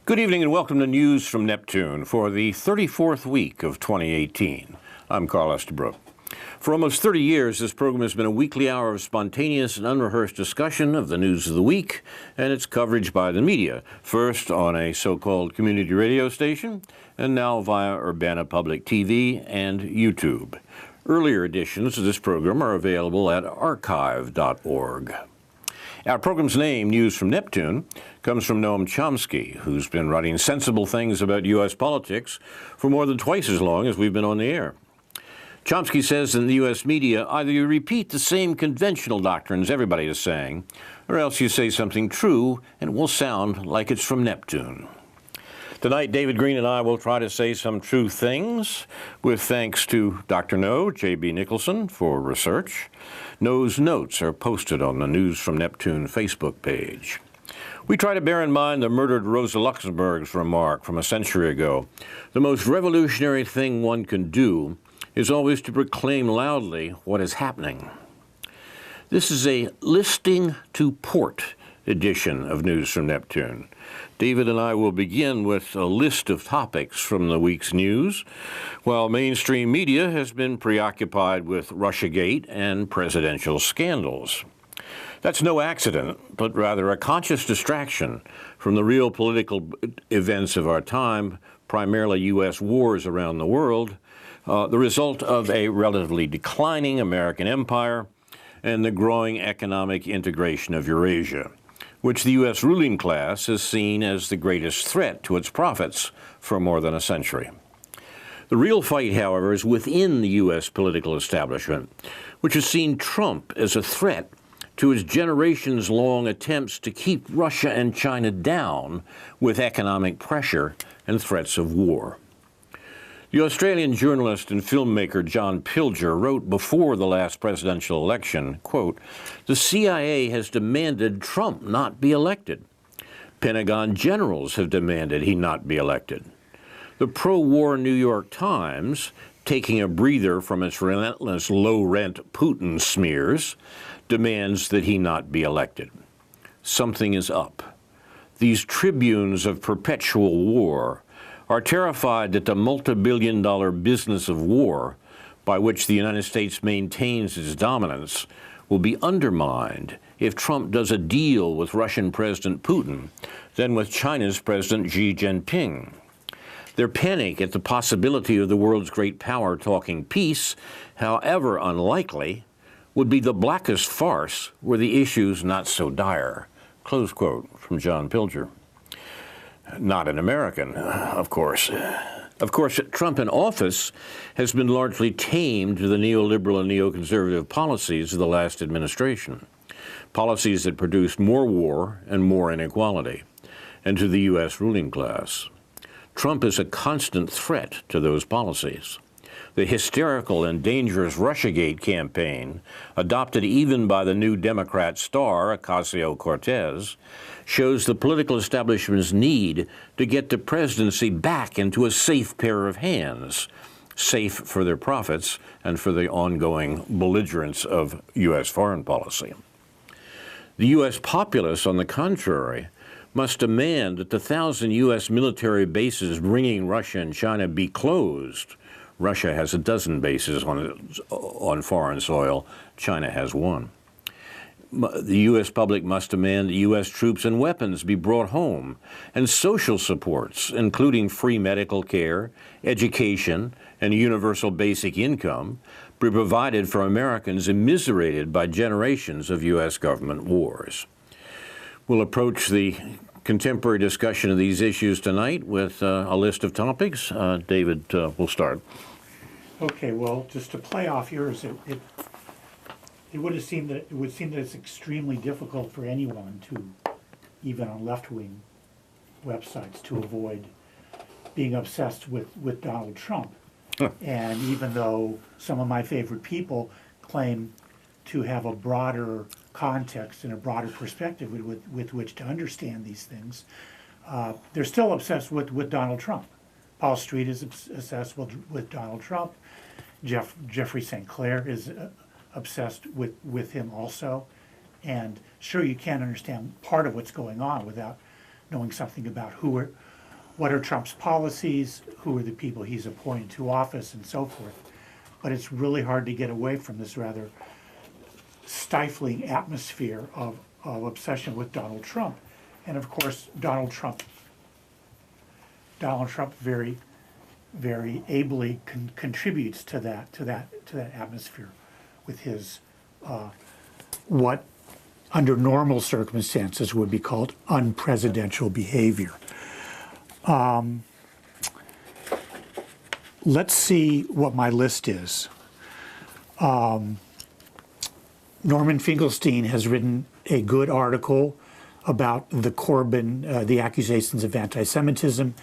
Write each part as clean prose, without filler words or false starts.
Good evening and welcome to News from Neptune for the 34th week of 2018. I'm Carl Estabrook. For almost 30 years, this program has been a weekly hour of spontaneous and unrehearsed discussion of the news of the week and its coverage by the media, first on a so-called community radio station, and now via Urbana Public TV and YouTube. Earlier editions of this program are available at archive.org. Our program's name, News from Neptune, comes from Noam Chomsky, who's been writing sensible things about U.S. politics for more than twice as long as we've been on the air. Chomsky says in the U.S. media, either you repeat the same conventional doctrines everybody is saying, or else you say something true and it will sound like it's from Neptune. Tonight, David Green and I will try to say some true things, with thanks to Dr. No, J.B. Nicholson, for research. No's notes are posted on the News from Neptune Facebook page. We try to bear in mind the murdered Rosa Luxemburg's remark from a century ago. The most revolutionary thing one can do is always to proclaim loudly what is happening. This is a listing to port edition of News from Neptune. David and I will begin with a list of topics from the week's news, while mainstream media has been preoccupied with Russiagate and presidential scandals. That's no accident, but rather a conscious distraction from the real political events of our time, primarily U.S. wars around the world, the result of a relatively declining American empire and the growing economic integration of Eurasia, which the U.S. ruling class has seen as the greatest threat to its profits for more than a century. The real fight, however, is within the U.S. political establishment, which has seen Trump as a threat to its generations-long attempts to keep Russia and China down with economic pressure and threats of war. The Australian journalist and filmmaker John Pilger wrote before the last presidential election, quote, "The CIA has demanded Trump not be elected. Pentagon generals have demanded he not be elected. The pro-war New York Times, taking a breather from its relentless low-rent Putin smears, demands that he not be elected. Something is up. These tribunes of perpetual war are terrified that the multi-billion-dollar business of war, by which the United States maintains its dominance, will be undermined if Trump does a deal with Russian President Putin than with China's President Xi Jinping. Their panic at the possibility of the world's great power talking peace, however unlikely, would be the blackest farce were the issues not so dire." Close quote from John Pilger. Not an American, of course. Of course, Trump in office has been largely tamed to the neoliberal and neoconservative policies of the last administration, policies that produced more war and more inequality, and to the U.S. ruling class. Trump is a constant threat to those policies. The hysterical and dangerous Russiagate campaign, adopted even by the new Democrat star, Ocasio-Cortez, shows the political establishment's need to get the presidency back into a safe pair of hands, safe for their profits and for the ongoing belligerence of U.S. foreign policy. The U.S. populace, on the contrary, must demand that the 1,000 U.S. military bases ringing Russia and China be closed. Russia has a dozen bases on foreign soil. China has one. The U.S. public must demand that U.S. troops and weapons be brought home, and social supports, including free medical care, education, and universal basic income, be provided for Americans immiserated by generations of U.S. government wars. We'll approach the contemporary discussion of these issues tonight with a list of topics. David will start. Okay, well, just to play off yours, it would seem that it's extremely difficult for anyone to, even on left-wing websites, to avoid being obsessed with Donald Trump. Huh. And even though some of my favorite people claim to have a broader context and a broader perspective with which to understand these things, they're still obsessed with Donald Trump. Paul Street is obsessed with Donald Trump. Jeffrey St. Clair is obsessed with him also. And sure, you can't understand part of what's going on without knowing something about who what are Trump's policies, who are the people he's appointed to office, and so forth. But it's really hard to get away from this rather stifling atmosphere of obsession with Donald Trump. And of course, Donald Trump very, very ably contributes to that atmosphere with his what under normal circumstances would be called unpresidential behavior. Let's see what my list is. Norman Finkelstein has written a good article about the accusations of anti-Semitism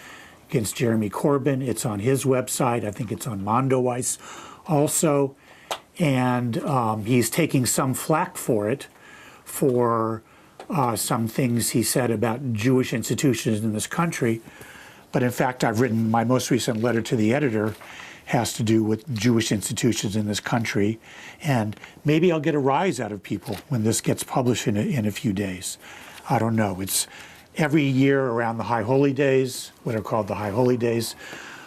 against Jeremy Corbyn. It's on his website. I think it's on Mondoweiss also. And he's taking some flack for it, for some things he said about Jewish institutions in this country. But in fact, I've written my most recent letter to the editor has to do with Jewish institutions in this country. And maybe I'll get a rise out of people when this gets published in a few days. I don't know. It's every year around the High Holy Days, what are called the High Holy Days,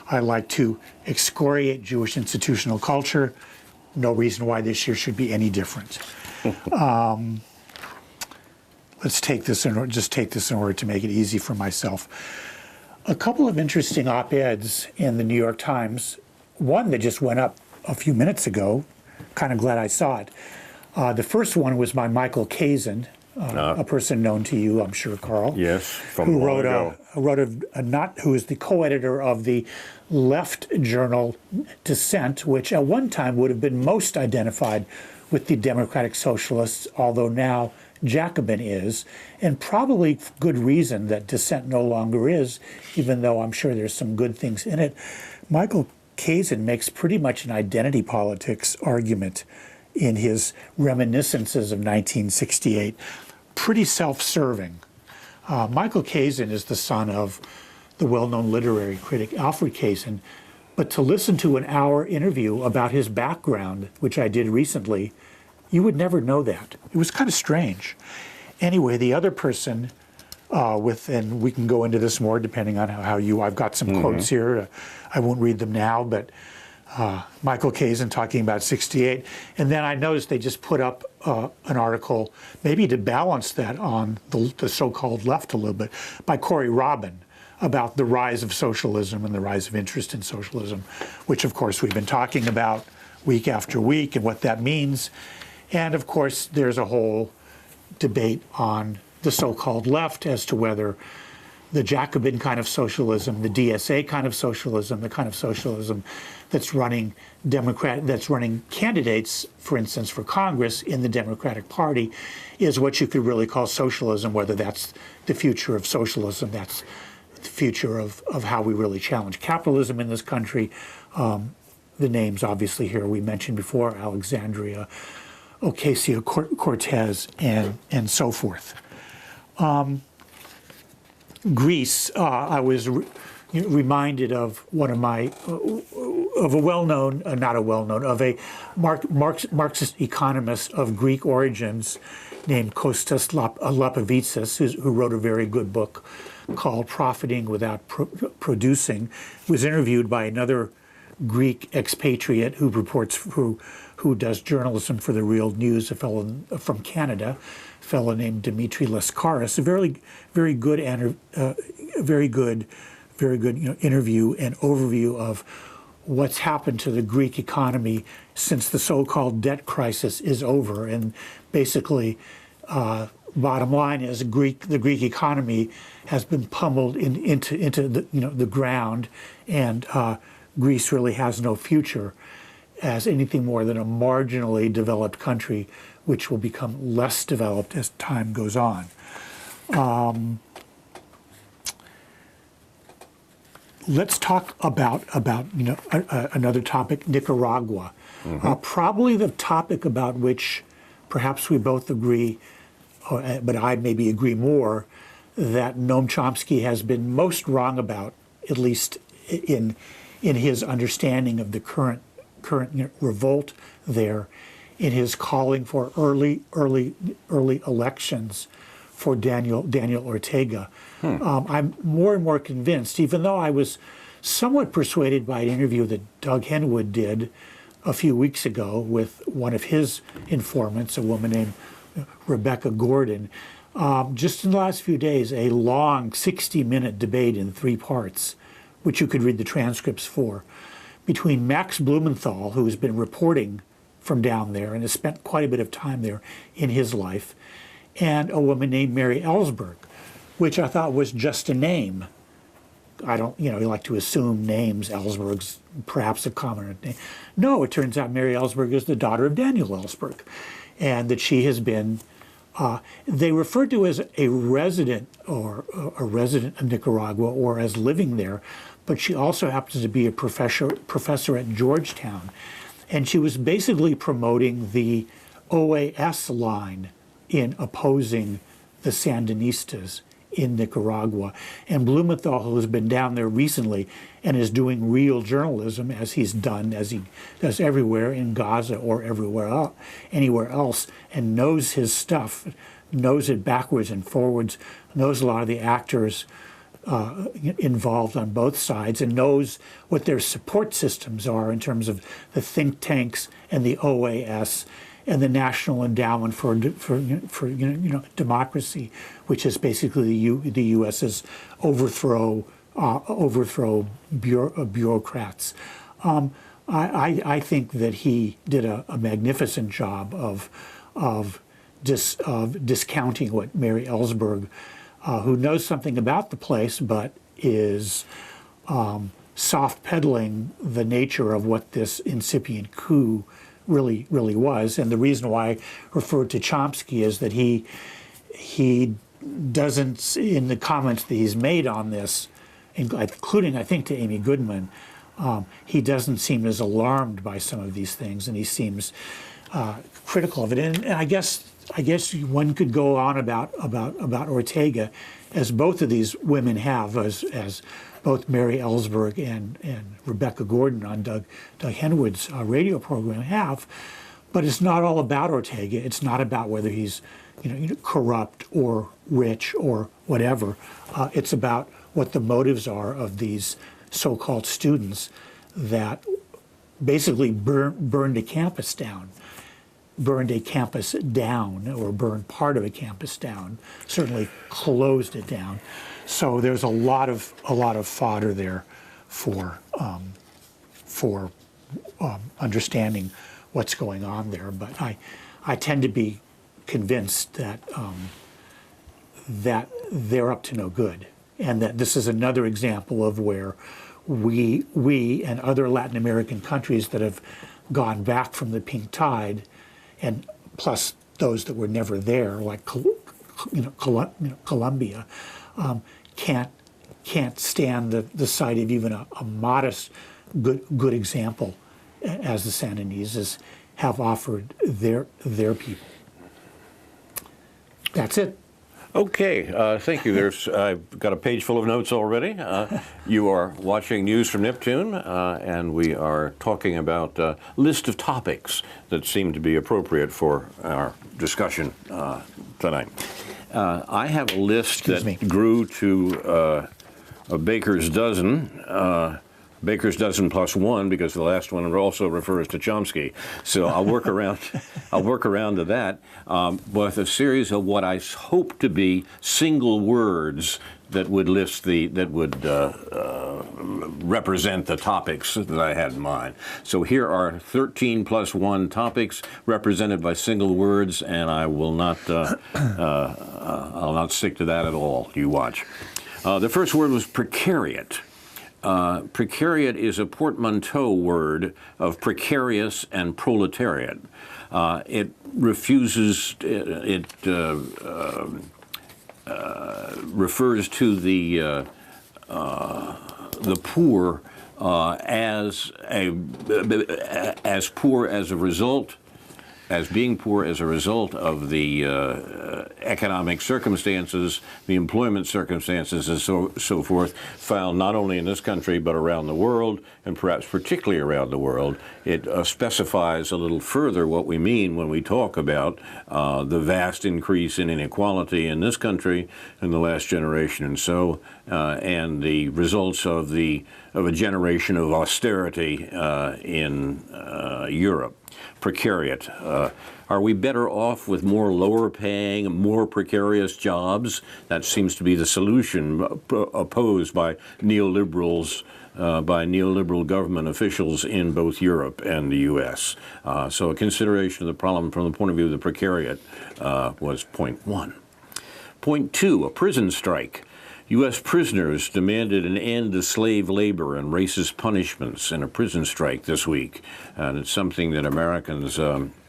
I like to excoriate Jewish institutional culture. No reason why this year should be any different. Let's take this in order, just take this in order to make it easy for myself. A couple of interesting op-eds in the New York Times. One that just went up a few minutes ago. Kind of glad I saw it. The first one was by Michael Kazin, a person known to you, I'm sure, Carl. Yes, from who long ago. Who is the co-editor of the left journal Dissent, which at one time would have been most identified with the Democratic Socialists, although now Jacobin is, and probably good reason that Dissent no longer is, even though I'm sure there's some good things in it. Michael Kazin makes pretty much an identity politics argument in his reminiscences of 1968. Pretty self-serving. Michael Kazin is the son of the well-known literary critic Alfred Kazin, but to listen to an hour interview about his background, which I did recently, you would never know that. It was kind of strange. Anyway, the other person and we can go into this more depending on I've got some quotes here. I won't read them now, but Michael Kazin talking about 68. And then I noticed they just put up an article, maybe to balance that on the so-called left a little bit, by Corey Robin about the rise of socialism and the rise of interest in socialism, which of course we've been talking about week after week and what that means. And of course, there's a whole debate on the so-called left as to whether the Jacobin kind of socialism, the DSA kind of socialism, the kind of socialism that's running candidates, for instance, for Congress in the Democratic Party, is what you could really call socialism, whether that's the future of socialism, that's the future of how we really challenge capitalism in this country. The names obviously here we mentioned before, Alexandria Ocasio-Cortez and so forth. Greece, I was reminded of one of my, of a well-known, of a Marxist economist of Greek origins named Kostas Lapavitsas, who wrote a very good book called Profiting Without Producing. Was interviewed by another Greek expatriate who does journalism for the Real News, a fellow from Canada, a fellow named Dimitri Laskaris. A very good interview and overview of what's happened to the Greek economy since the so-called debt crisis is over. And basically, bottom line is the Greek economy has been pummeled into the ground, and Greece really has no future as anything more than a marginally developed country, which will become less developed as time goes on. Let's talk about another topic, Nicaragua. Probably the topic about which perhaps we both agree, but I maybe agree more, that Noam Chomsky has been most wrong about, at least in his understanding of the current revolt there, in his calling for early elections for Daniel Ortega. I'm more and more convinced, even though I was somewhat persuaded by an interview that Doug Henwood did a few weeks ago with one of his informants, a woman named Rebecca Gordon. Just in the last few days, a long 60-minute debate in 3 parts, which you could read the transcripts for, between Max Blumenthal, who has been reporting from down there and has spent quite a bit of time there in his life, and a woman named Mary Ellsberg, which I thought was just a name. I don't, you like to assume names. Ellsberg's perhaps a common name. No, it turns out Mary Ellsberg is the daughter of Daniel Ellsberg, and that she has been, they refer to as a resident or a resident of Nicaragua or as living there, but she also happens to be a professor at Georgetown. And she was basically promoting the OAS line in opposing the Sandinistas in Nicaragua. And Blumenthal, who has been down there recently and is doing real journalism, as he's done, as he does everywhere in Gaza or anywhere else, and knows his stuff, knows it backwards and forwards, knows a lot of the actors involved on both sides, and knows what their support systems are in terms of the think tanks and the OAS and the National Endowment for Democracy, which is basically the U.S.'s overthrow bureaucrats. I think that he did a magnificent job of discounting what Mary Ellsberg, who knows something about the place, but is soft peddling the nature of what this incipient coup really was. And the reason why I referred to Chomsky is that he doesn't, in the comments that he's made on this, including I think to Amy Goodman, he doesn't seem as alarmed by some of these things, and he seems critical of it. And I guess one could go on about Ortega, as both of these women have, as both Mary Ellsberg and Rebecca Gordon on Doug Henwood's radio program have. But it's not all about Ortega. It's not about whether he's corrupt or rich or whatever. It's about what the motives are of these so-called students that basically burned a campus down. Burned a campus down, or burned part of a campus down, certainly closed it down. So there's a lot of fodder there for understanding what's going on there. But I tend to be convinced that that they're up to no good, and that this is another example of where we and other Latin American countries that have gone back from the pink tide, and plus those that were never there, like Colombia, can't stand the sight of even a modest good example as the Sandinistas have offered their people. That's it. Okay, thank you. I've got a page full of notes already. You are watching News from Neptune, and we are talking about a list of topics that seem to be appropriate for our discussion tonight. I have a list that grew to a baker's dozen. Baker's dozen plus one, because the last one also refers to Chomsky. So I'll work around. I'll work around to that with a series of what I hope to be single words that would represent the topics that I had in mind. So here are 13 plus 1 topics represented by single words, and I will not. I'll not stick to that at all. You watch. The first word was precariat. Precariat is a portmanteau word of precarious and proletariat. It refuses, it refers to the poor as poor as a result as being poor as a result of the economic circumstances, the employment circumstances, and so forth, found not only in this country but around the world, and perhaps particularly around the world. It specifies a little further what we mean when we talk about the vast increase in inequality in this country in the last generation and so, and the results of a generation of austerity in Europe. Precariat. Are we better off with more lower paying, more precarious jobs? That seems to be the solution opposed by neoliberals, by neoliberal government officials in both Europe and the U.S. So a consideration of the problem from the point of view of the precariat was point one. Point two, a prison strike. U.S. prisoners demanded an end to slave labor and racist punishments in a prison strike this week. And it's something that Americans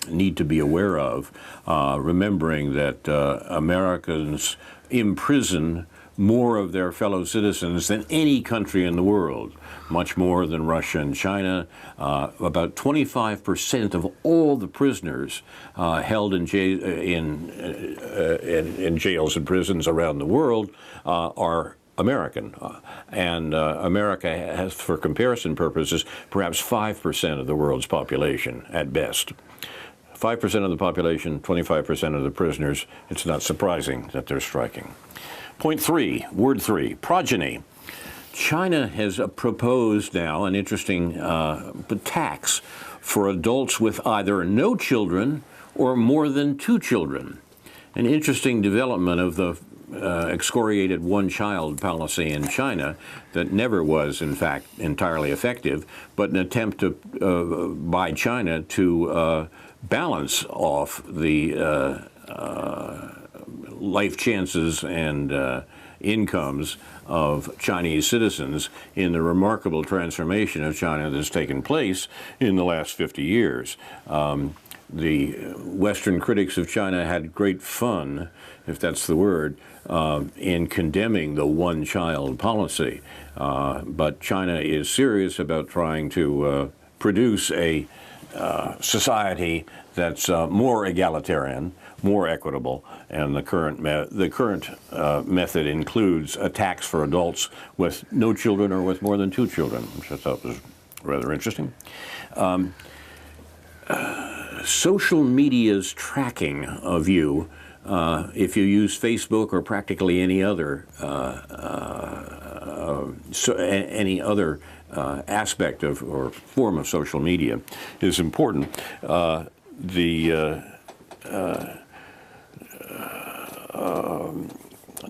need to be aware of, remembering that Americans imprison more of their fellow citizens than any country in the world, much more than Russia and China. About 25% of all the prisoners held in jails and prisons around the world are American. And America has, for comparison purposes, perhaps 5% of the world's population at best. 5% of the population, 25% of the prisoners. It's not surprising that they're striking. Point three, word three, progeny. China has proposed now an interesting tax for adults with either no children or more than 2 children. An interesting development of the excoriated one-child policy in China that never was, in fact, entirely effective, but an attempt by China to balance off the life chances and incomes of Chinese citizens in the remarkable transformation of China that's taken place in the last 50 years. The Western critics of China had great fun, if that's the word, in condemning the one-child policy. But China is serious about trying to produce a society that's more egalitarian, more equitable, and the current method includes a tax for adults with no children or with more than 2 children, which I thought was rather interesting. Social media's tracking of you, if you use Facebook or practically any other aspect of or form of social media, is important.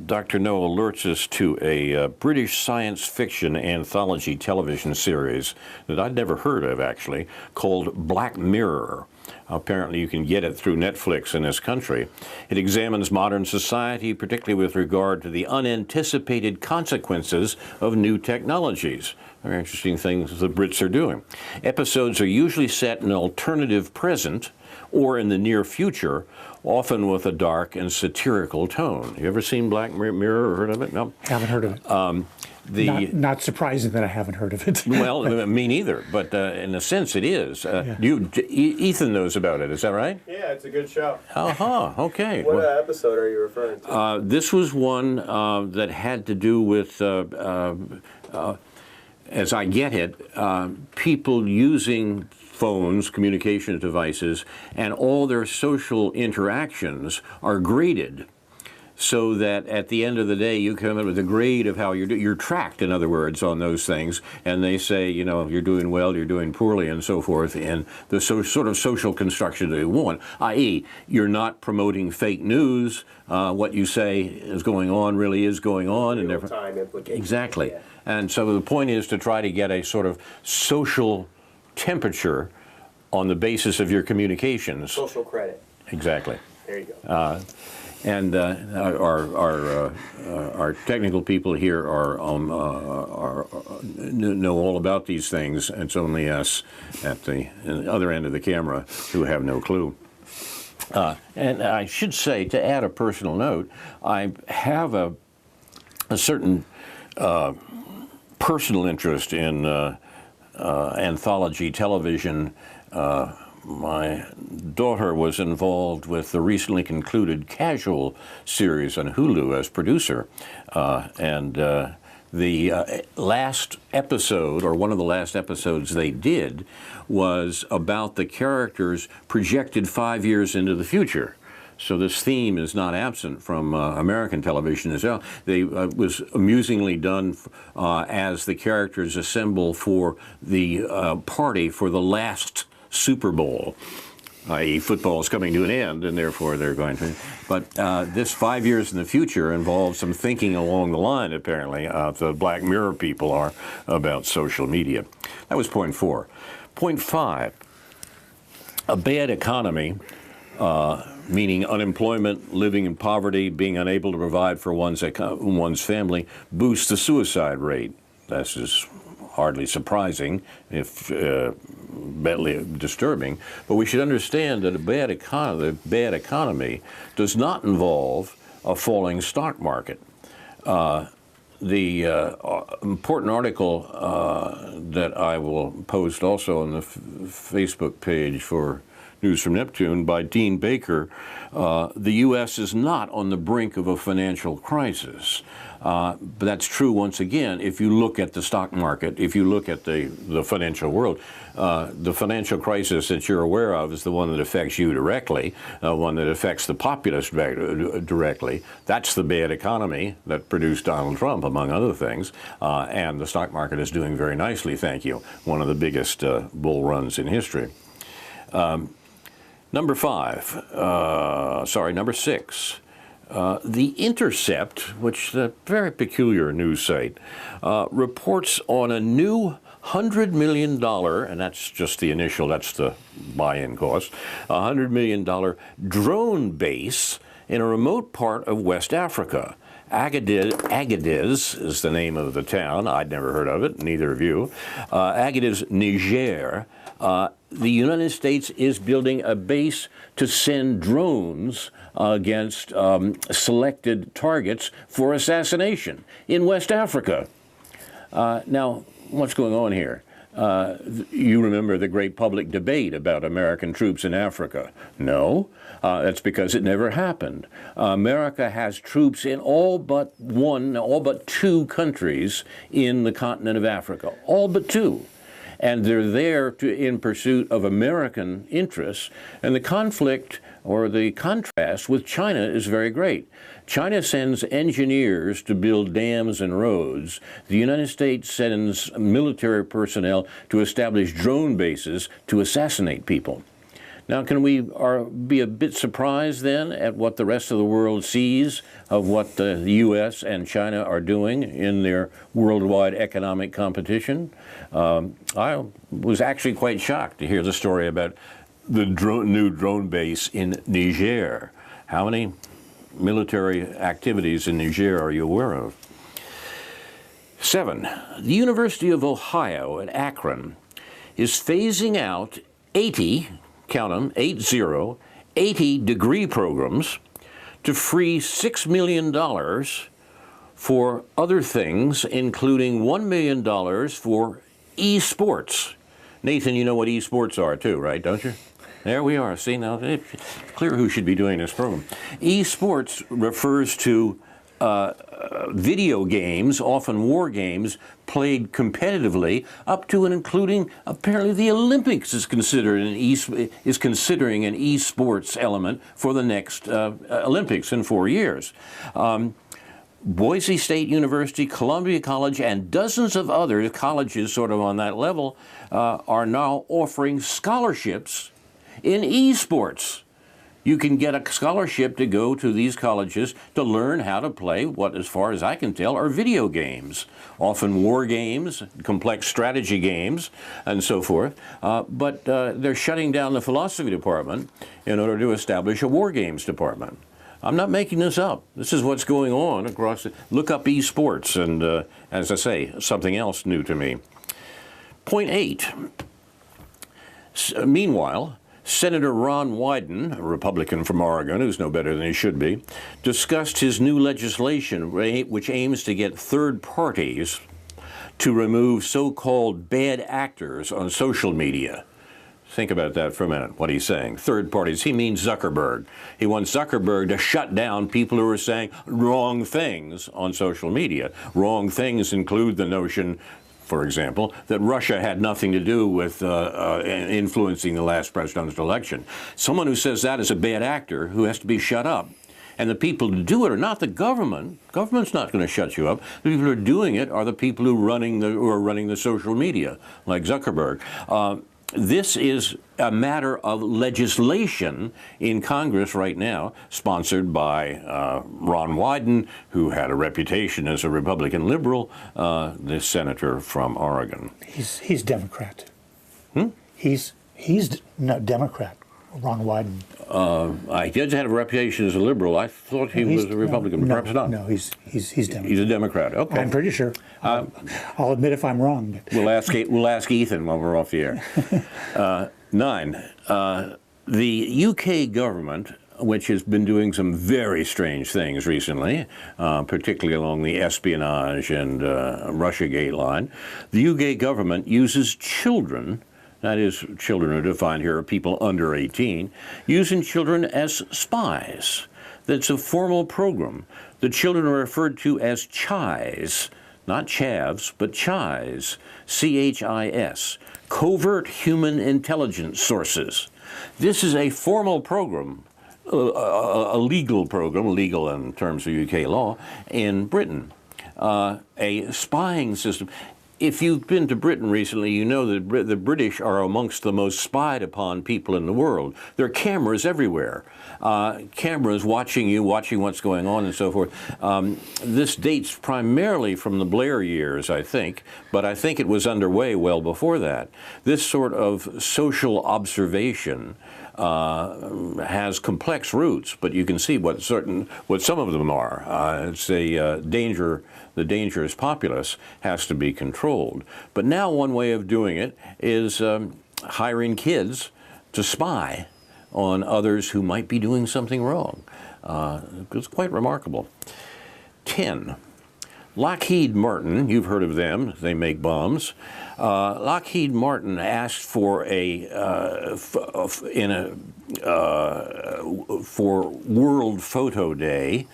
Dr. Noah alerts us to a British science fiction anthology television series that I'd never heard of, actually, called Black Mirror. Apparently you can get it through Netflix in this country. It examines modern society, particularly with regard to the unanticipated consequences of new technologies. Very interesting things the Brits are doing. Episodes are usually set in an alternative present or in the near future, often with a dark and satirical tone. You ever seen Black Mirror or heard of it? No? Haven't heard of it. Not surprising that I haven't heard of it. Well, me neither, but in a sense it is. Yeah. Ethan knows about it, is that right? Yeah, it's a good show. Okay. What episode are you referring to? This was one that had to do with, as I get it, people using phones, communication devices, and all their social interactions are graded, so that at the end of the day you come in with a grade of how you're tracked, in other words, on those things, and they say, you know, you're doing well, you're doing poorly, and so forth, and the sort of social construction they want, i.e., you're not promoting fake news, what you say is going on really is going on, and Real-time implications. Exactly. Yeah. And so the point is to try to get a sort of social temperature on the basis of your communications. Social credit. Exactly. There you go. And our technical people here know all about these things. It's only us at the other end of the camera who have no clue. And I should say, to add a personal note, I have a certain personal interest in anthology television, my daughter was involved with the recently concluded Casual series on Hulu as producer, the last episode, or one of the last episodes they did, was about the characters projected 5 years into the future. So this theme is not absent from American television as well. They was amusingly done as the characters assemble for the party for the last Super Bowl, i.e. football is coming to an end, and therefore they're going to. But this 5 years in the future involves some thinking along the line, apparently, the Black Mirror people are about social media. That was point 4. Point 5, a bad economy, meaning unemployment, living in poverty, being unable to provide for one's family, boosts the suicide rate. This is hardly surprising, if badly disturbing. But we should understand that a bad economy does not involve a falling stock market. The important article that I will post also on the Facebook page for News from Neptune by Dean Baker, the U.S. is not on the brink of a financial crisis. But that's true, once again, if you look at the stock market, if you look at the financial world. The financial crisis that you're aware of is the one that affects you directly, one that affects the populace directly. That's the bad economy that produced Donald Trump, among other things. And the stock market is doing very nicely, thank you. One of the biggest bull runs in history. Number 6. The Intercept, which is a very peculiar news site, reports on a new $100 million, and that's just the initial, that's the buy-in cost, $100 million drone base in a remote part of West Africa. Agadez is the name of the town. I'd never heard of it, neither of you. Agadez, Niger. The United States is building a base to send drones against selected targets for assassination in West Africa. Now, what's going on here? You remember the great public debate about American troops in Africa. No, that's because it never happened. America has troops in all but 2 countries in the continent of Africa, all but 2. And they're there in pursuit of American interests. And the conflict or the contrast with China is very great. China sends engineers to build dams and roads. The United States sends military personnel to establish drone bases to assassinate people. Now, can we be a bit surprised then at what the rest of the world sees of what the U.S. and China are doing in their worldwide economic competition? I was actually quite shocked to hear the story about the new drone base in Niger. How many military activities in Niger are you aware of? 7. The University of Ohio at Akron is phasing out 80, count them, 80 degree programs to free $6 million for other things, including $1 million for esports. Nathan, you know what esports are too, right, don't you? There we are. See, now it's clear who should be doing this program. Esports refers to video games, often war games, played competitively up to and including apparently the Olympics is considering an esports element for the next Olympics in 4 years. Boise State University, Columbia College, and dozens of other colleges sort of on that level are now offering scholarships in esports. You can get a scholarship to go to these colleges to learn how to play what, as far as I can tell, are video games, often war games, complex strategy games, and so forth. But they're shutting down the philosophy department in order to establish a war games department. I'm not making this up. This is what's going on across the... Look up esports, and as I say, something else new to me. Point 8. Meanwhile, Senator Ron Wyden, a Republican from Oregon, who's no better than he should be, discussed his new legislation which aims to get third parties to remove so-called bad actors on social media. Think about that for a minute, what he's saying. Third parties, he means Zuckerberg. He wants Zuckerberg to shut down people who are saying wrong things on social media. Wrong things include the notion, for example, that Russia had nothing to do with influencing the last presidential election. Someone who says that is a bad actor who has to be shut up. And the people who do it are not the government. Government's not going to shut you up. The people who are doing it are the people who are running the social media, like Zuckerberg. This is a matter of legislation in Congress right now, sponsored by Ron Wyden, who had a reputation as a Republican liberal, the senator from Oregon. He's Democrat. He's not Democrat. Ron Wyden. He did have a reputation as a liberal. I thought he was a Republican, but perhaps not. No, he's Democrat. He's a Democrat. Okay. I'm pretty sure. I'll admit if I'm wrong. But. We'll ask Ethan while we're off the air. 9. The UK government, which has been doing some very strange things recently, particularly along the espionage and Russiagate line, the UK government uses children. That is, children are defined here are people under 18, using children as spies. That's a formal program. The children are referred to as CHIs, not chavs, but CHIs, CHIS, covert human intelligence sources. This is a formal program, a legal program, legal in terms of UK law, in Britain, a spying system. If you've been to Britain recently, you know that the British are amongst the most spied upon people in the world. There are cameras everywhere, cameras watching you, watching what's going on and so forth. This dates primarily from the Blair years, I think, but I think it was underway well before that. This sort of social observation has complex roots, but you can see what some of them are. It's a danger. The dangerous populace has to be controlled. But now one way of doing it is hiring kids to spy on others who might be doing something wrong. It's quite remarkable. 10. Lockheed Martin, you've heard of them, they make bombs. Lockheed Martin asked for for World Photo Day.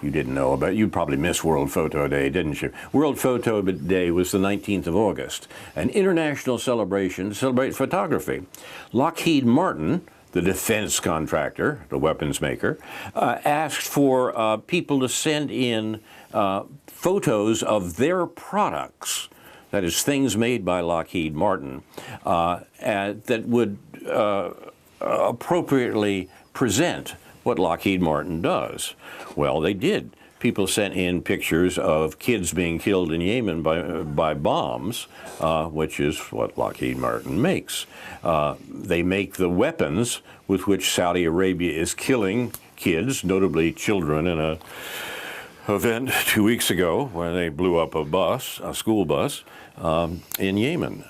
You didn't know about it. You probably missed World Photo Day, didn't you? World Photo Day was the 19th of August, an international celebration to celebrate photography. Lockheed Martin, the defense contractor, the weapons maker, asked for people to send in photos of their products, that is, things made by Lockheed Martin, that would appropriately present what Lockheed Martin does. Well, they did. People sent in pictures of kids being killed in Yemen by bombs, which is what Lockheed Martin makes. They make the weapons with which Saudi Arabia is killing kids, notably children, in a event 2 weeks ago where they blew up a school bus in Yemen.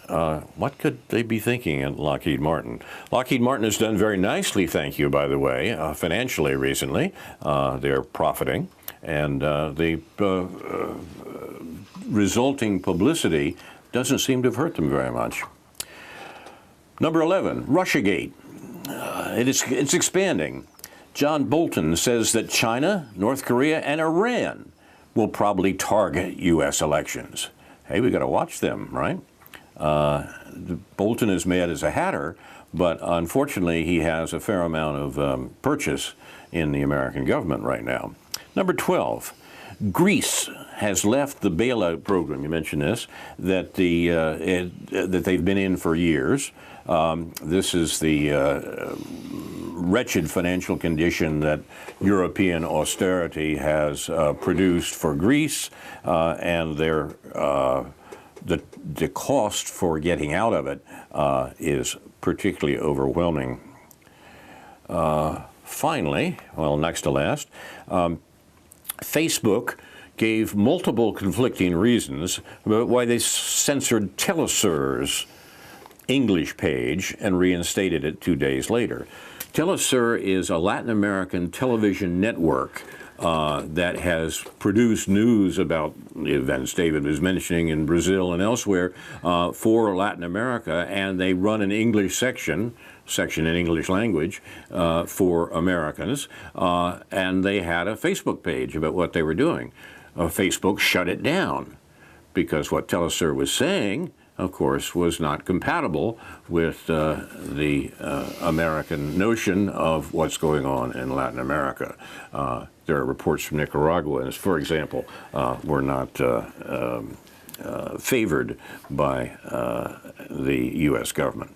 What could they be thinking at Lockheed Martin? Lockheed Martin has done very nicely, thank you, by the way, financially recently. They're profiting, and the resulting publicity doesn't seem to have hurt them very much. Number 11, Russiagate. It's expanding. John Bolton says that China, North Korea, and Iran will probably target U.S. elections. Hey, we got to watch them, right? Bolton is mad as a hatter, but unfortunately he has a fair amount of purchase in the American government right now. Number 12, Greece has left the bailout program. You mentioned this, that they've been in for years. This is the wretched financial condition that European austerity has produced for Greece, and the cost for getting out of it is particularly overwhelming. Finally, well, next to last, Facebook gave multiple conflicting reasons about why they censored Telesur's English page and reinstated it 2 days later. Telesur is a Latin American television network that has produced news about the events David was mentioning in Brazil and elsewhere for Latin America, and they run an English section in English language for Americans, and they had a Facebook page about what they were doing. Facebook shut it down because what Telesur was saying, of course, was not compatible with the American notion of what's going on in Latin America. There are reports from Nicaragua, for example, were not favored by the U.S. government.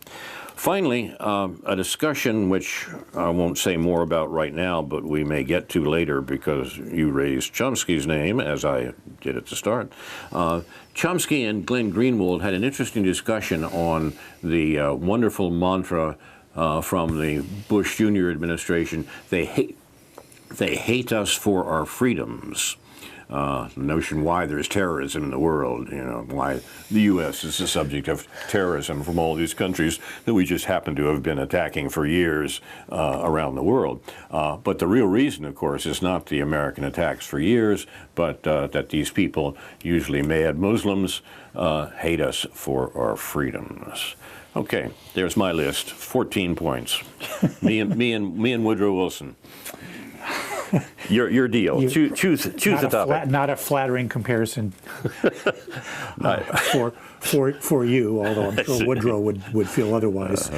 Finally, a discussion which I won't say more about right now, but we may get to later because you raised Chomsky's name, as I did at the start. Chomsky and Glenn Greenwald had an interesting discussion on the wonderful mantra from the Bush Jr. administration, they hate us for our freedoms. The notion why there's terrorism in the world, why the U.S. is the subject of terrorism from all these countries that we just happen to have been attacking for years around the world. But the real reason, of course, is not the American attacks for years, but that these people, usually mad Muslims, hate us for our freedoms. Okay, there's my list. 14 points. me and Woodrow Wilson. Your deal. Choose the topic. Not a flattering comparison for you, although I'm sure Woodrow would feel otherwise.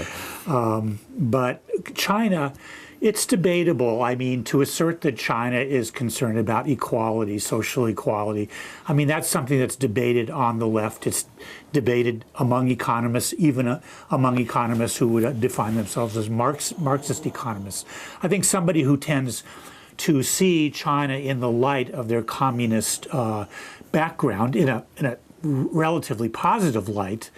But China, it's debatable. I mean, to assert that China is concerned about equality, social equality, I mean, that's something that's debated on the left. It's debated among economists, even among economists who would define themselves as Marxist economists. I think somebody who tends to see China in the light of their communist background, in a relatively positive light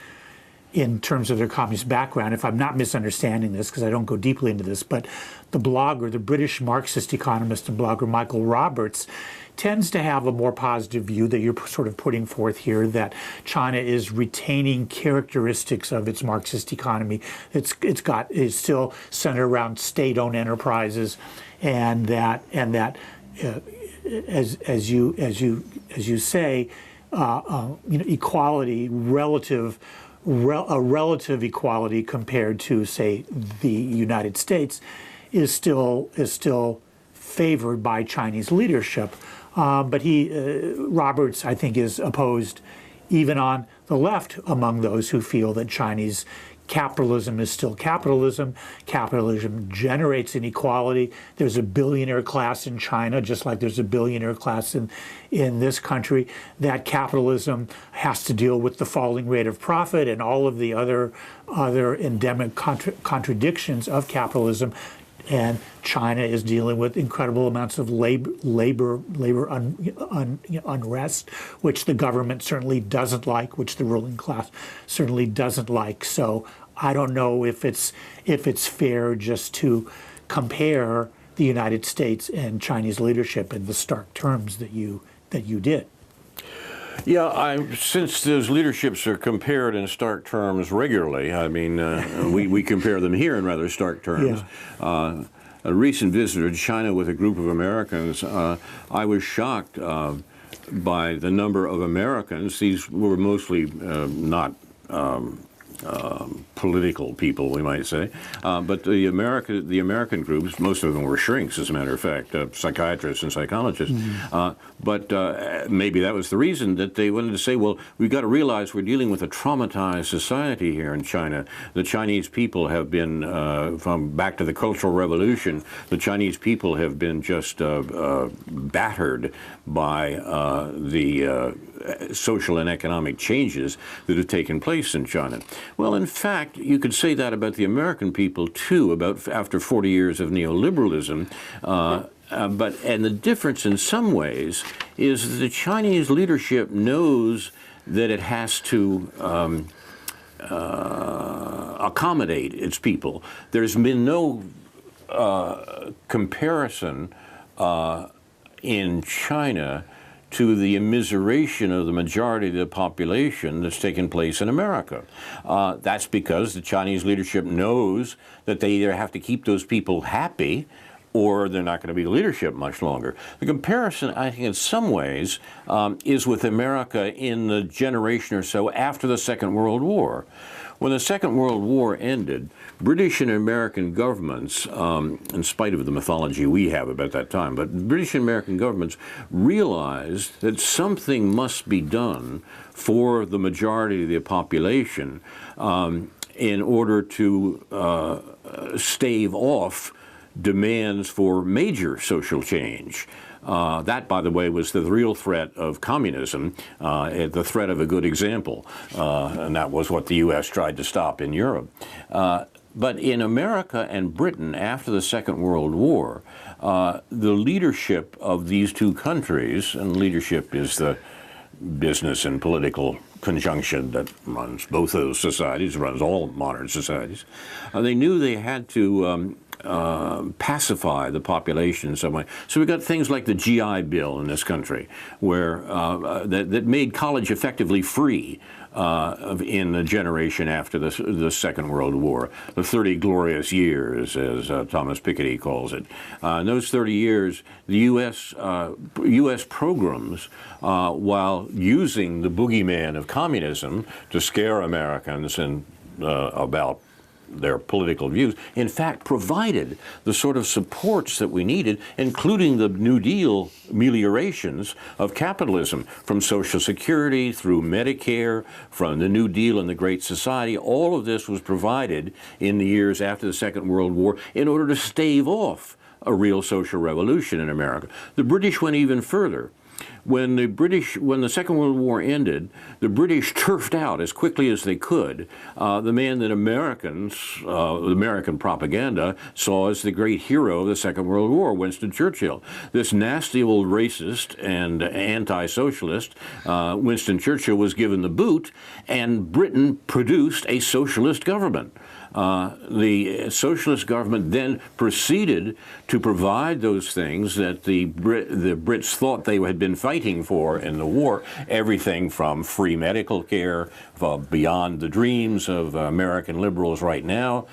in terms of their communist background, if I'm not misunderstanding this, because I don't go deeply into this, but the blogger, the British Marxist economist and blogger Michael Roberts, tends to have a more positive view that you're sort of putting forth here, that China is retaining characteristics of its Marxist economy. It's still centered around state-owned enterprises, and that as you say, equality, a relative equality compared to, say, the United States, is still favored by Chinese leadership. But Roberts, I think, is opposed even on the left among those who feel that Chinese capitalism is still capitalism. Capitalism generates inequality. There's a billionaire class in China, just like there's a billionaire class in this country. That capitalism has to deal with the falling rate of profit and all of the other endemic contradictions of capitalism. And China is dealing with incredible amounts of labor unrest, which the government certainly doesn't like, which the ruling class certainly doesn't like. So I don't know if it's fair just to compare the United States and Chinese leadership in the stark terms that you did. Yeah, since those leaderships are compared in stark terms regularly, I mean, we compare them here in rather stark terms. Yeah. A recent visitor to China with a group of Americans, I was shocked by the number of Americans. These were mostly not political people, we might say, but the American groups, most of them were shrinks, as a matter of fact, psychiatrists and psychologists. But maybe that was the reason that they wanted to say, well, we've got to realize we're dealing with a traumatized society here in China. The Chinese people have been, from back to the Cultural Revolution, the Chinese people have been just battered by the social and economic changes that have taken place in China. Well, in fact, you could say that about the American people, too, about after 40 years of neoliberalism. And the difference in some ways is that the Chinese leadership knows that it has to accommodate its people. There's been no comparison in China to the immiseration of the majority of the population that's taken place in America. That's because the Chinese leadership knows that they either have to keep those people happy or they're not going to be leadership much longer. The comparison, I think, in some ways, is with America in the generation or so after the Second World War. When the Second World War ended, British and American governments, in spite of the mythology we have about that time, but British and American governments realized that something must be done for the majority of the population in order to stave off demands for major social change. That, by the way, was the real threat of communism, the threat of a good example, and that was what the U.S. tried to stop in Europe. But in America and Britain, after the Second World War, the leadership of these two countries, and leadership is the business and political conjunction that runs both those societies, runs all modern societies, they knew they had to pacify the population in some way. So we got things like the GI Bill in this country, where that made college effectively free in the generation after the Second World War, the 30 glorious years, as Thomas Piketty calls it. In those 30 years, the U.S. programs, while using the boogeyman of communism to scare Americans and about their political views, in fact provided the sort of supports that we needed, including the New Deal ameliorations of capitalism, from Social Security through Medicare, from the New Deal and the Great Society. All of this was provided in the years after the Second World War in order to stave off a real social revolution in America. The British went even further. When the Second World War ended, the British turfed out as quickly as they could the man that American propaganda saw as the great hero of the Second World War, Winston Churchill. This nasty old racist and anti-socialist, Winston Churchill, was given the boot, and Britain produced a socialist government. The socialist government then proceeded to provide those things that the Brits thought they had been fighting for in the war, everything from free medical care, beyond the dreams of American liberals right now,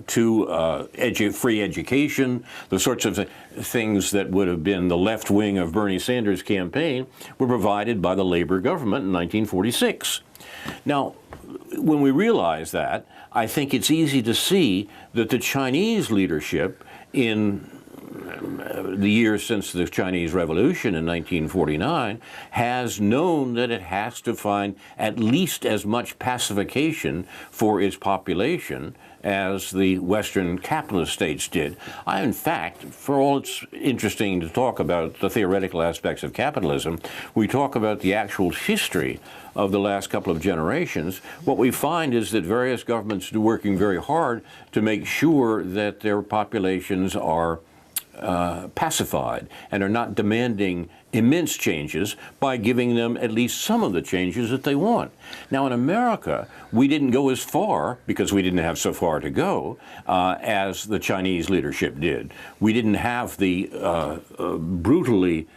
to free education, the sorts of things that would have been the left wing of Bernie Sanders' campaign were provided by the Labour government in 1946. Now, when we realize that, I think it's easy to see that the Chinese leadership in the years since the Chinese Revolution in 1949 has known that it has to find at least as much pacification for its population as the Western capitalist states did. In fact, for all it's interesting to talk about the theoretical aspects of capitalism, we talk about the actual history of the last couple of generations. What we find is that various governments are working very hard to make sure that their populations are pacified and are not demanding immense changes by giving them at least some of the changes that they want. Now, in America, we didn't go as far, because we didn't have so far to go, as the Chinese leadership did. We didn't have the brutally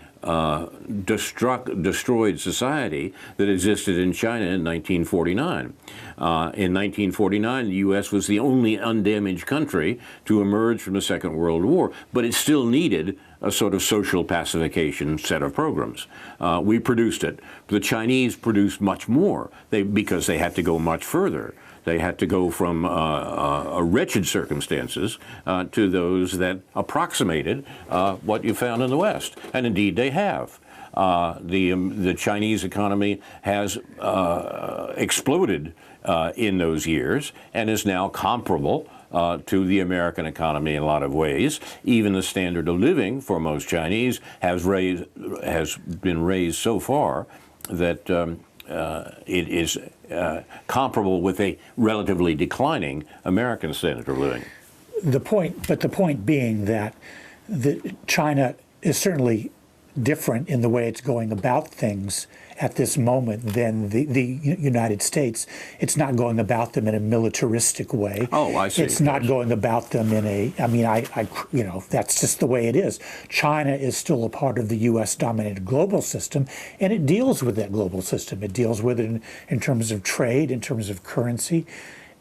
destroyed society that existed in China in 1949. In 1949, the U.S. was the only undamaged country to emerge from the Second World War, but it still needed a sort of social pacification set of programs. We produced it. The Chinese produced much more because they had to go much further. They had to go from wretched circumstances to those that approximated what you found in the West, and indeed they have. The Chinese economy has exploded in those years and is now comparable to the American economy in a lot of ways. Even the standard of living for most Chinese has been raised so far that it is comparable with a relatively declining American standard of living. The point being that China is certainly different in the way it's going about things at this moment than the United States. It's not going about them in a militaristic way. Oh, I see. It's not going about them in a, that's just the way it is. China is still a part of the U.S.-dominated global system, and it deals with that global system. It deals with it in terms of trade, in terms of currency.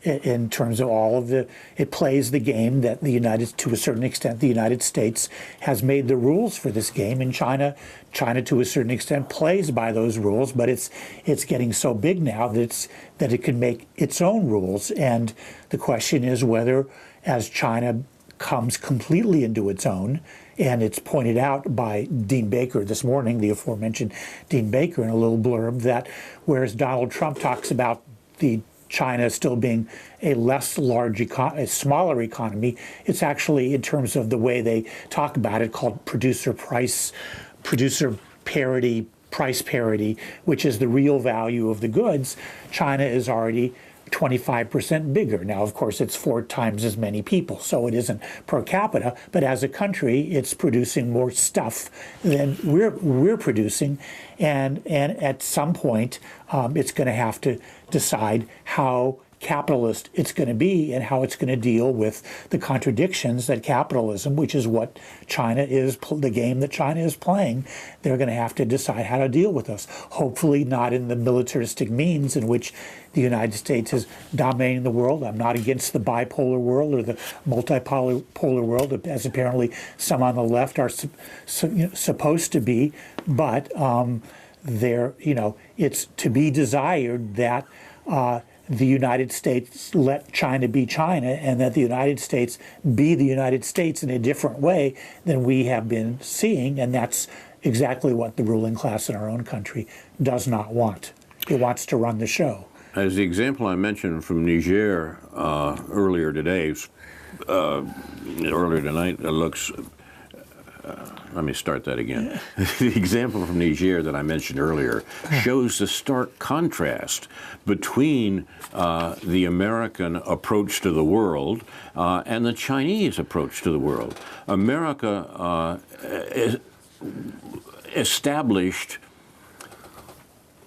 in terms of it plays the game that to a certain extent, the United States has made the rules for this game, and China to a certain extent plays by those rules, but it's getting so big now that it can make its own rules. And the question is whether, as China comes completely into its own, and it's pointed out by Dean Baker this morning, the aforementioned Dean Baker, in a little blurb, that whereas Donald Trump talks about China still being a a smaller economy, it's actually, in terms of the way they talk about it, called producer parity, price parity, which is the real value of the goods. China is already 25% bigger. Now, of course, it's 4 times as many people, so it isn't per capita, but as a country, it's producing more stuff than we're producing, and at some point, it's going to have to decide how capitalist it's going to be and how it's going to deal with the contradictions that capitalism, which is what China is, the game that China is playing, they're going to have to decide how to deal with us. Hopefully not in the militaristic means in which the United States is dominating the world. I'm not against the bipolar world or the multipolar world, as apparently some on the left are supposed to be, but it's to be desired that the United States let China be China, and that the United States be the United States in a different way than we have been seeing, and that's exactly what the ruling class in our own country does not want. It wants to run the show. As the example I mentioned from Niger earlier tonight, looks. Let me start that again. The example from Niger that I mentioned earlier shows the stark contrast between the American approach to the world and the Chinese approach to the world. America established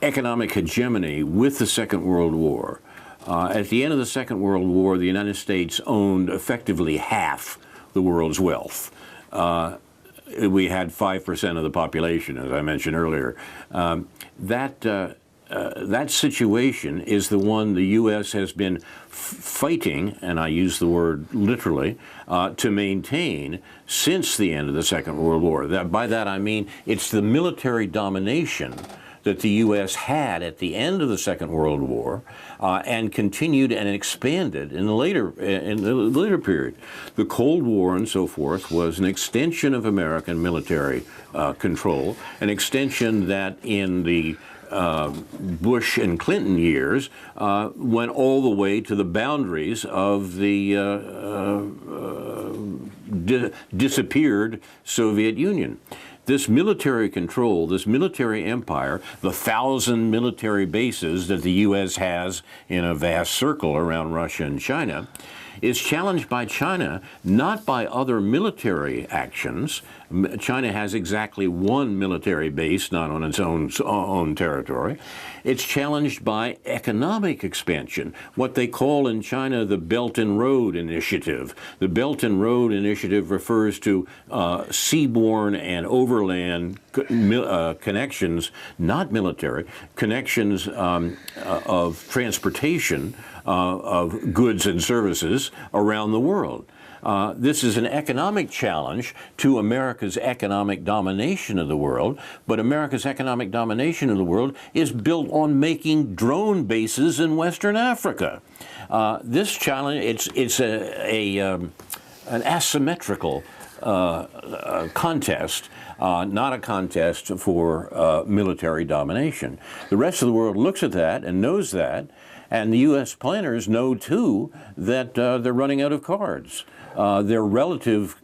economic hegemony with the Second World War. At the end of the Second World War, the United States owned effectively half the world's wealth. We had 5% of the population, as I mentioned earlier. That situation is the one the U.S. has been fighting, and I use the word literally, to maintain since the end of the Second World War. By that I mean it's the military domination that the U.S. had at the end of the Second World War and continued and expanded in the later period. The Cold War and so forth was an extension of American military control, an extension that in the Bush and Clinton years went all the way to the boundaries of the disappeared Soviet Union. This military control, this military empire, the 1,000 military bases that the U.S. has in a vast circle around Russia and China, is challenged by China, not by other military actions. China has exactly one military base, not on its own territory. It's challenged by economic expansion, what they call in China the Belt and Road Initiative. The Belt and Road Initiative refers to seaborne and overland connections, not military, connections of transportation of goods and services around the world. This is an economic challenge to America's economic domination of the world, but America's economic domination of the world is built on making drone bases in Western Africa. This challenge, it's an asymmetrical contest, not a contest for military domination. The rest of the world looks at that and knows that, and the U.S. planners know, too, that they're running out of cards. Their relative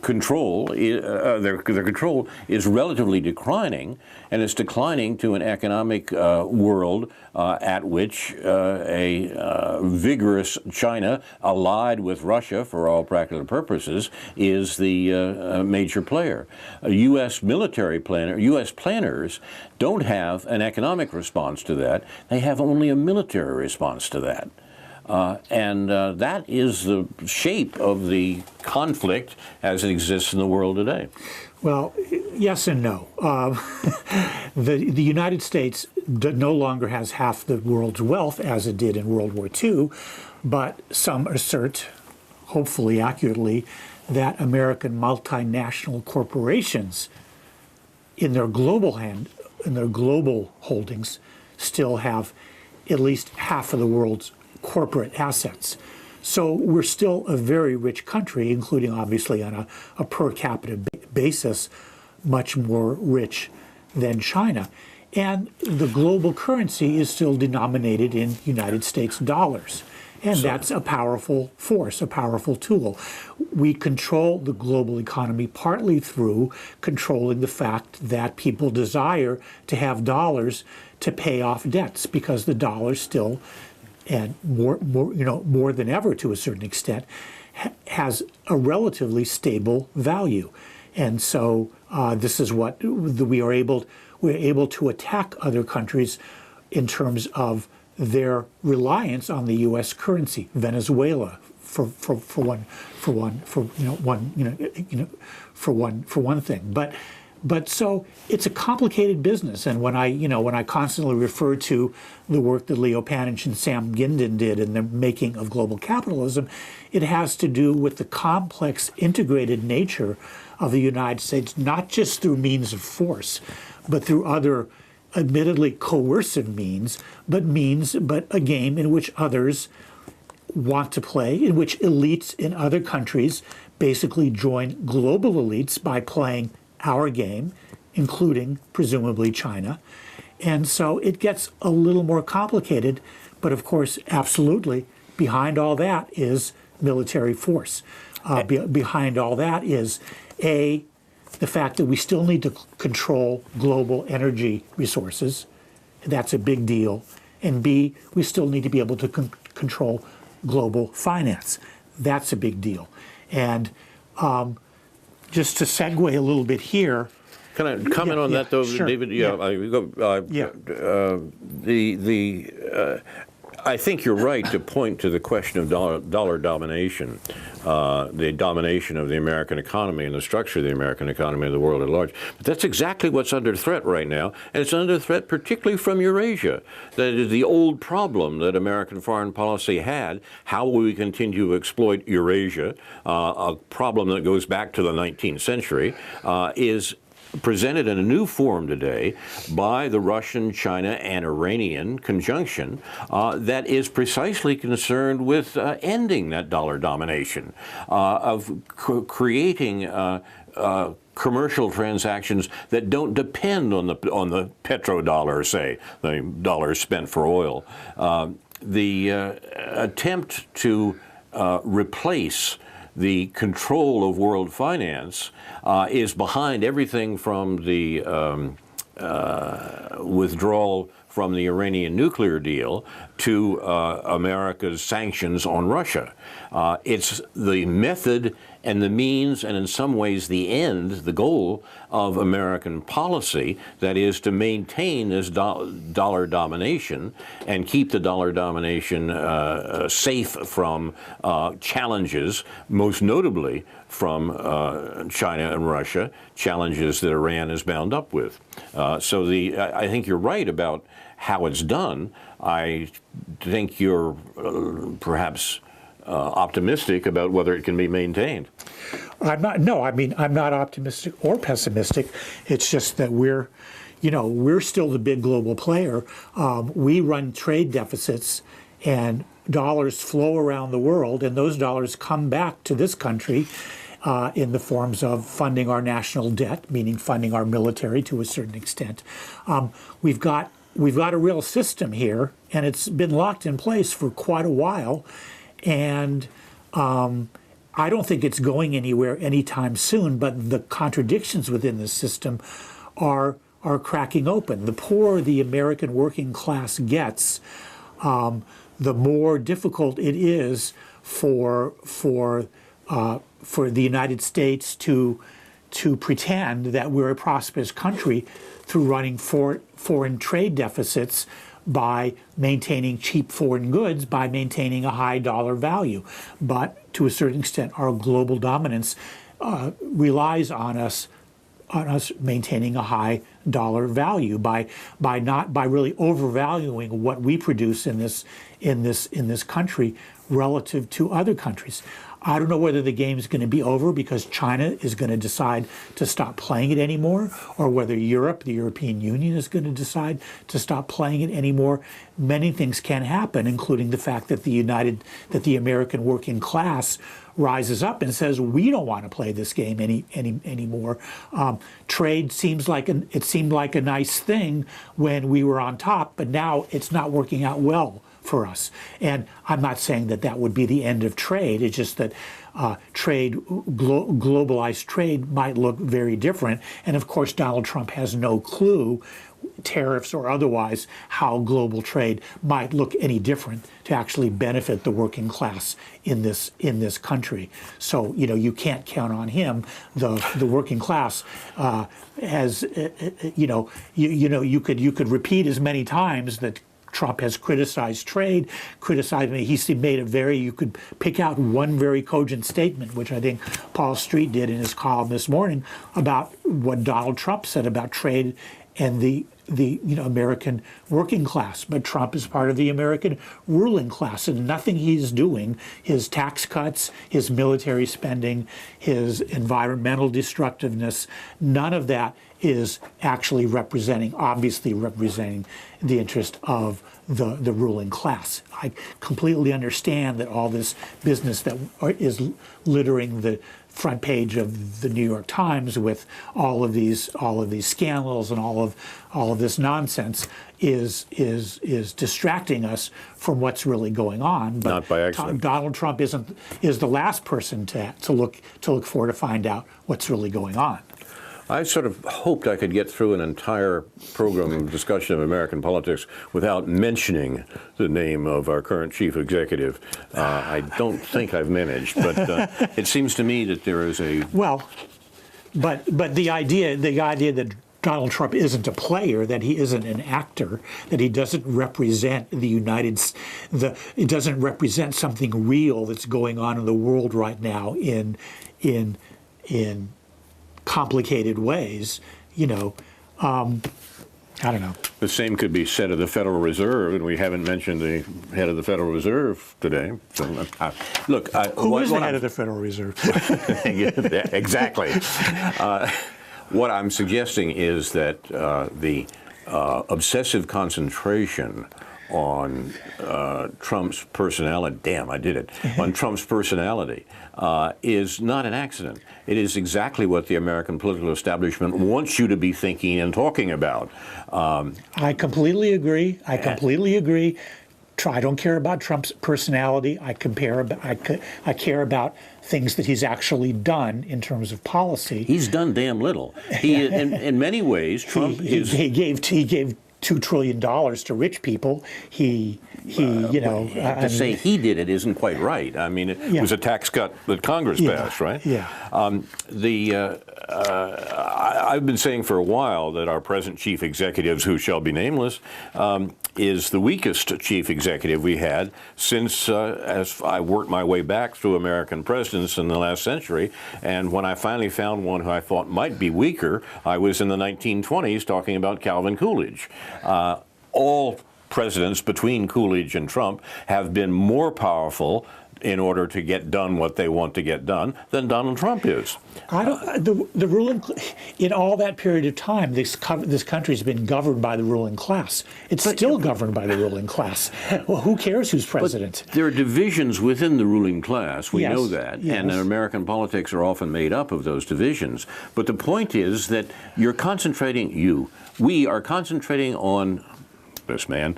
control, their control is relatively declining, and it's declining to an economic world at which a vigorous China, allied with Russia for all practical purposes, is the major player. U.S. military U.S. planners don't have an economic response to that. They have only a military response to that. And that is the shape of the conflict as it exists in the world today. Well, yes and no. The United States no longer has half the world's wealth as it did in World War II, but some assert, hopefully accurately, that American multinational corporations in their global holdings still have at least half of the world's corporate assets. So we're still a very rich country, including obviously on a per capita basis, much more rich than China. And the global currency is still denominated in United States dollars. And that's a powerful force, a powerful tool. We control the global economy partly through controlling the fact that people desire to have dollars to pay off debts, because the dollar still, and more than ever to a certain extent, has a relatively stable value. And so this is what we're able to attack other countries in terms of their reliance on the U.S. currency. Venezuela, for one thing. But so it's a complicated business. And when I constantly refer to the work that Leo Panitch and Sam Gindin did in the making of global capitalism, it has to do with the complex, integrated nature of the United States, not just through means of force, but through other admittedly coercive means, but a game in which others want to play, in which elites in other countries basically join global elites by playing our game, including presumably China. And so it gets a little more complicated, but of course, absolutely, behind all that is military force. Behind all that is the fact that we still need to control global energy resources. That's a big deal. And B, we still need to be able to control global finance. That's a big deal. And just to segue a little bit here. Can I comment on that, though, sure. David? I think you're right to point to the question of dollar domination, the domination of the American economy and the structure of the American economy and the world at large. But that's exactly what's under threat right now, and it's under threat particularly from Eurasia. That is the old problem that American foreign policy had. How will we continue to exploit Eurasia? A problem that goes back to the 19th century, is presented in a new form today by the Russian, China, and Iranian conjunction that is precisely concerned with ending that dollar domination, of creating commercial transactions that don't depend on the petrodollar, say, the dollars spent for oil. The attempt to replace the control of world finance is behind everything from the withdrawal from the Iranian nuclear deal to America's sanctions on Russia. It's the method and the means, and in some ways the end, the goal of American policy, that is to maintain this dollar domination and keep the dollar domination safe from challenges, most notably from China and Russia, challenges that Iran is bound up with. So I think you're right about how it's done. I think you're perhaps optimistic about whether it can be maintained. I'm not. No, I mean, I'm not optimistic or pessimistic. It's just that we're still the big global player. We run trade deficits, and dollars flow around the world, and those dollars come back to this country in the forms of funding our national debt, meaning funding our military to a certain extent. We've got a real system here, and it's been locked in place for quite a while. And I don't think it's going anywhere anytime soon, but the contradictions within the system are cracking open. The poorer the American working class gets, the more difficult it is for the United States to pretend that we're a prosperous country through running foreign trade deficits, by maintaining cheap foreign goods, by maintaining a high dollar value. But to a certain extent, our global dominance relies on us on us maintaining a high dollar value by really overvaluing what we produce in this country relative to other countries. I don't know whether the game is going to be over because China is going to decide to stop playing it anymore, or whether Europe, the European Union, is going to decide to stop playing it anymore. Many things can happen, including the fact that the American working class rises up and says, we don't want to play this game anymore. Trade seemed like a nice thing when we were on top, but now it's not working out well for us. And I'm not saying that that would be the end of trade. It's just that globalized trade might look very different. And of course, Donald Trump has no clue, tariffs or otherwise, how global trade might look any different to actually benefit the working class in this country. So, you can't count on him. The working class has, you could repeat as many times that Trump has criticized trade, you could pick out one very cogent statement, which I think Paul Street did in his column this morning, about what Donald Trump said about trade and the American working class. But Trump is part of the American ruling class, and nothing he's doing, his tax cuts, his military spending, his environmental destructiveness, none of that is actually obviously representing the interest of the ruling class. I completely understand that all this business that is littering the front page of the New York Times with all of these scandals and all of this nonsense is distracting us from what's really going on. But not by accident. Donald Trump is the last person to look for to find out what's really going on. I sort of hoped I could get through an entire program of discussion of American politics without mentioning the name of our current chief executive. I don't think I've managed, but it seems to me that there is a... Well, but the idea that Donald Trump isn't a player, that he isn't an actor, that he doesn't represent it doesn't represent something real that's going on in the world right now in complicated ways, I don't know. The same could be said of the Federal Reserve, and we haven't mentioned the head of the Federal Reserve today. So, look, who is the head of the Federal Reserve? Exactly. What I'm suggesting is that the obsessive concentration on Trump's personality, on Trump's personality, is not an accident. It is exactly what the American political establishment wants you to be thinking and talking about. I completely agree. I don't care about Trump's personality. I care about things that he's actually done in terms of policy. He's done damn little. He, in many ways, Trump is... He gave $2 trillion to rich people. To say he did it isn't quite right. I mean, it was a tax cut that Congress passed, right? Yeah. I've been saying for a while that our present chief executives, who shall be nameless, is the weakest chief executive we had since, as I worked my way back through American presidents in the last century. And when I finally found one who I thought might be weaker, I was in the 1920s talking about Calvin Coolidge. All presidents between Coolidge and Trump have been more powerful in order to get done what they want to get done than Donald Trump is. The ruling, in all that period of time, this country's been governed by the ruling class. It's still governed by the ruling class. Well, who cares who's president? But there are divisions within the ruling class. We know that. Yes. And American politics are often made up of those divisions. But the point is that we are concentrating on this man,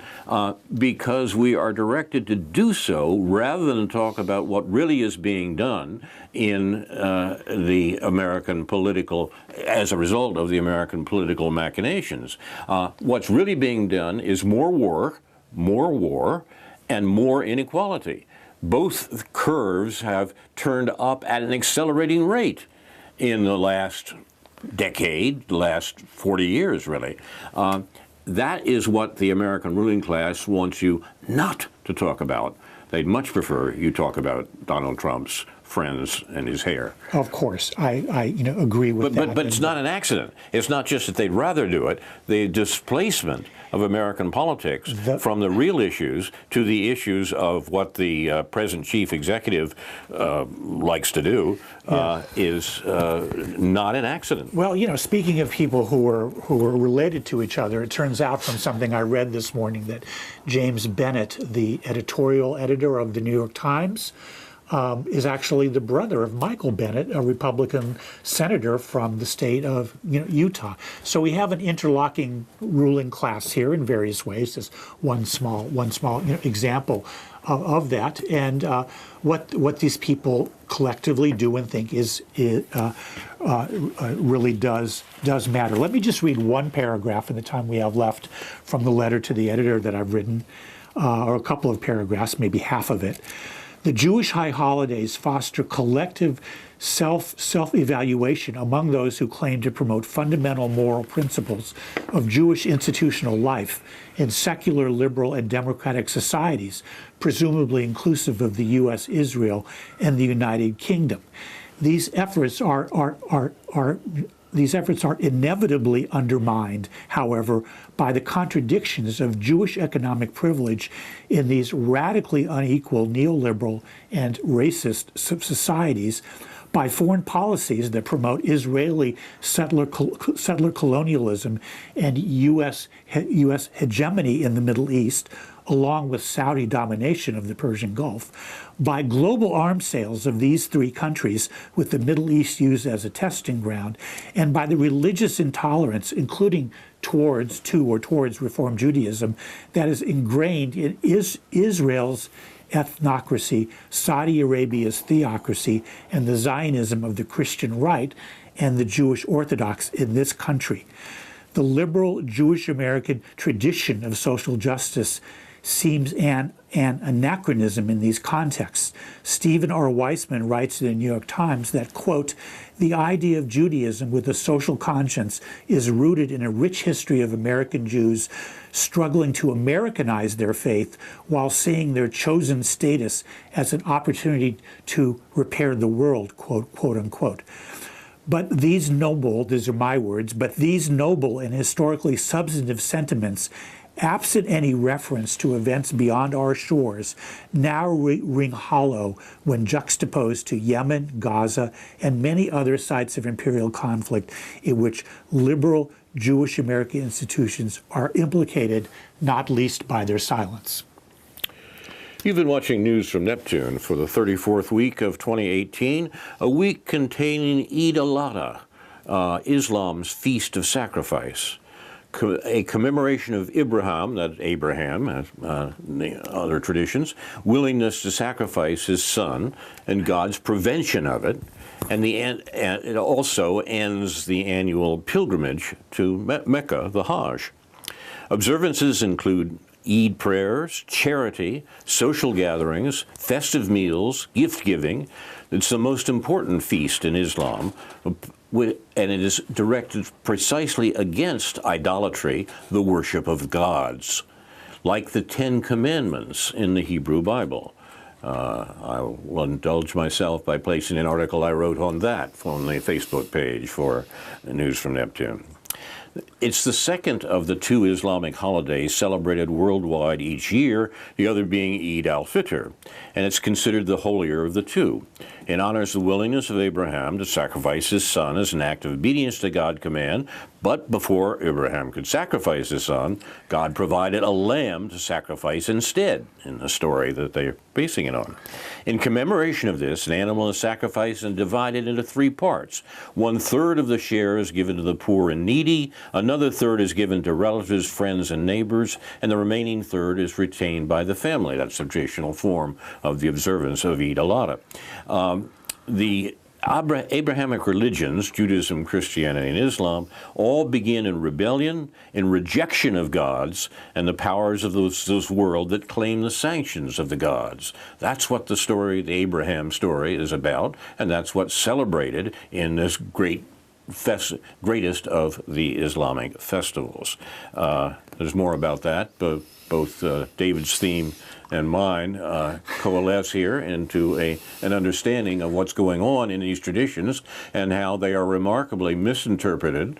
because we are directed to do so rather than talk about what really is being done in the American political, as a result of the American political machinations. What's really being done is more war, and more inequality. Both curves have turned up at an accelerating rate in the last decade, the last 40 years, really. That is what the American ruling class wants you not to talk about. They'd much prefer you talk about Donald Trump's friends and his hair. Of course, I agree with that. But it's not an accident. It's not just that they'd rather do it. The displacement of American politics from the real issues to the issues of what the present chief executive likes to do is not an accident. Well, speaking of people who are related to each other, it turns out from something I read this morning that James Bennett, the editorial editor of the New York Times, is actually the brother of Michael Bennett, a Republican senator from the state of Utah. So we have an interlocking ruling class here in various ways. There's one small example of that, and what these people collectively do and think really does matter. Let me just read one paragraph in the time we have left from the letter to the editor that I've written, or a couple of paragraphs, maybe half of it. The Jewish high holidays foster collective self-evaluation among those who claim to promote fundamental moral principles of Jewish institutional life in secular, liberal, and democratic societies, presumably inclusive of the U.S., Israel, and the United Kingdom. These efforts are inevitably undermined, however, by the contradictions of Jewish economic privilege in these radically unequal neoliberal and racist societies, by foreign policies that promote Israeli settler colonialism and U.S. hegemony in the Middle East, along with Saudi domination of the Persian Gulf, by global arms sales of these three countries, with the Middle East used as a testing ground, and by the religious intolerance, including towards Reform Judaism, that is ingrained in Israel's ethnocracy, Saudi Arabia's theocracy, and the Zionism of the Christian right and the Jewish Orthodox in this country. The liberal Jewish American tradition of social justice seems an anachronism in these contexts. Stephen R. Weissman writes in the New York Times that, quote, the idea of Judaism with a social conscience is rooted in a rich history of American Jews struggling to Americanize their faith while seeing their chosen status as an opportunity to repair the world, quote unquote. But these noble, these are my words, but these noble and historically substantive sentiments, absent any reference to events beyond our shores, now ring hollow when juxtaposed to Yemen, Gaza, and many other sites of imperial conflict in which liberal Jewish American institutions are implicated, not least by their silence. You've been watching News from Neptune for the 34th week of 2018, a week containing Eid al-Adha, Islam's feast of sacrifice. A commemoration of Abraham, the other traditions, willingness to sacrifice his son, and God's prevention of it, and it also ends the annual pilgrimage to Mecca, the Hajj. Observances include Eid prayers, charity, social gatherings, festive meals, gift-giving. It's the most important feast in Islam, and it is directed precisely against idolatry, the worship of gods, like the Ten Commandments in the Hebrew Bible. I will indulge myself by placing an article I wrote on that on the Facebook page for News from Neptune. It's the second of the two Islamic holidays celebrated worldwide each year, the other being Eid al-Fitr, and it's considered the holier of the two. It honors the willingness of Abraham to sacrifice his son as an act of obedience to God's command, but before Abraham could sacrifice his son, God provided a lamb to sacrifice instead, in the story that they're basing it on. In commemoration of this, an animal is sacrificed and divided into three parts. 1/3 of the share is given to the poor and needy, another third is given to relatives, friends, and neighbors, and the remaining third is retained by the family. That's the traditional form of the observance of Eid al-Adha. The Abrahamic religions, Judaism, Christianity, and Islam, all begin in rebellion, in rejection of gods and the powers of those world that claim the sanctions of the gods. That's what the story, the Abraham story, is about, and that's what's celebrated in this greatest of the Islamic festivals. There's more about that, but both David's theme and mine coalesce here into an understanding of what's going on in these traditions and how they are remarkably misinterpreted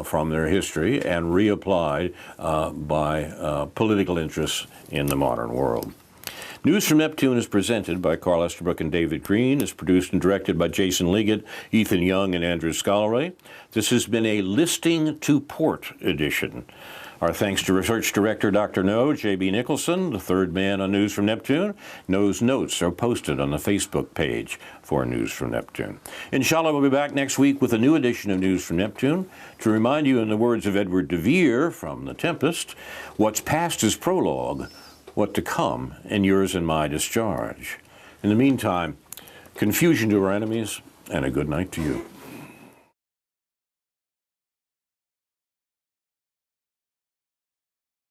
from their history and reapplied by political interests in the modern world. News from Neptune is presented by Carl Estabrook and David Green. Is produced and directed by Jason Liggett, Ethan Young, and Andrew Scolleray. This has been a Listing to Port edition. Our thanks to Research Director Dr. No, J.B. Nicholson, the third man on News from Neptune. No's notes are posted on the Facebook page for News from Neptune. Inshallah, we'll be back next week with a new edition of News from Neptune. To remind you, in the words of Edward de Vere from The Tempest, what's past is prologue, what to come, and yours and my discharge. In the meantime, confusion to our enemies, and a good night to you.